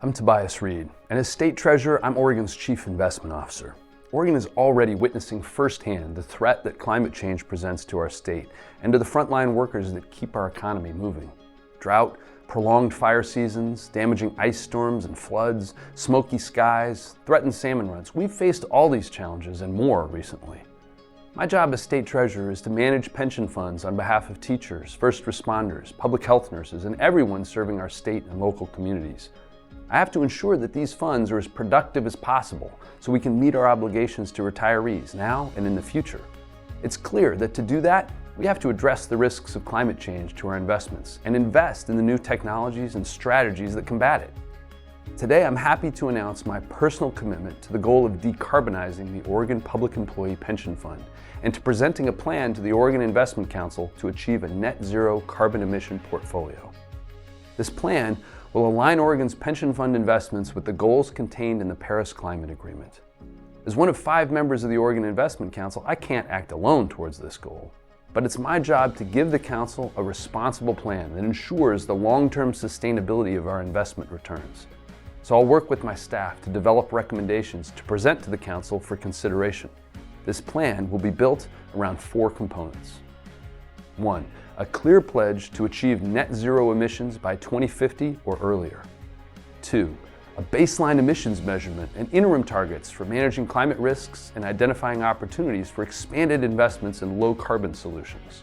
I'm Tobias Read, and as State Treasurer, I'm Oregon's Chief Investment Officer. Oregon is already witnessing firsthand the threat that climate change presents to our state and to the frontline workers that keep our economy moving. Drought, prolonged fire seasons, damaging ice storms and floods, smoky skies, threatened salmon runs. We've faced all these challenges and more recently. My job as State Treasurer is to manage pension funds on behalf of teachers, first responders, public health nurses, and everyone serving our state and local communities. I have to ensure that these funds are as productive as possible so we can meet our obligations to retirees now and in the future. It's clear that to do that, we have to address the risks of climate change to our investments and invest in the new technologies and strategies that combat it. Today, I'm happy to announce my personal commitment to the goal of decarbonizing the Oregon Public Employee Pension Fund and to presenting a plan to the Oregon Investment Council to achieve a net zero carbon emission portfolio. This plan will align Oregon's pension fund investments with the goals contained in the Paris Climate Agreement. As one of 5 members of the Oregon Investment Council, I can't act alone towards this goal, but it's my job to give the Council a responsible plan that ensures the long-term sustainability of our investment returns. So I'll work with my staff to develop recommendations to present to the Council for consideration. This plan will be built around 4 components. 1. A clear pledge to achieve net zero emissions by 2050 or earlier. 2. A baseline emissions measurement and interim targets for managing climate risks and identifying opportunities for expanded investments in low carbon solutions.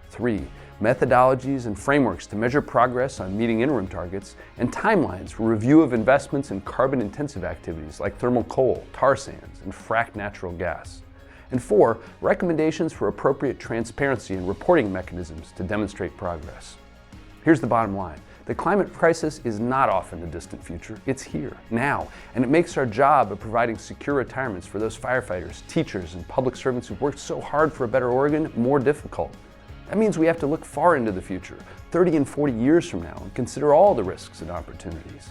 3. Methodologies and frameworks to measure progress on meeting interim targets and timelines for review of investments in carbon intensive activities like thermal coal, tar sands, and fracked natural gas. And 4, recommendations for appropriate transparency and reporting mechanisms to demonstrate progress. Here's the bottom line. The climate crisis is not off in the distant future. It's here, now, and it makes our job of providing secure retirements for those firefighters, teachers, and public servants who've worked so hard for a better Oregon more difficult. That means we have to look far into the future, 30 and 40 years from now, and consider all the risks and opportunities.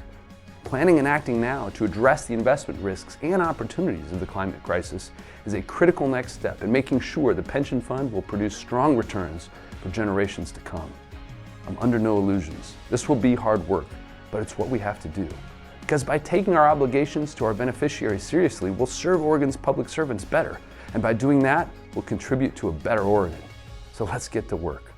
Planning and acting now to address the investment risks and opportunities of the climate crisis is a critical next step in making sure the pension fund will produce strong returns for generations to come. I'm under no illusions. This will be hard work, but it's what we have to do. Because by taking our obligations to our beneficiaries seriously, we'll serve Oregon's public servants better. And by doing that, we'll contribute to a better Oregon. So let's get to work.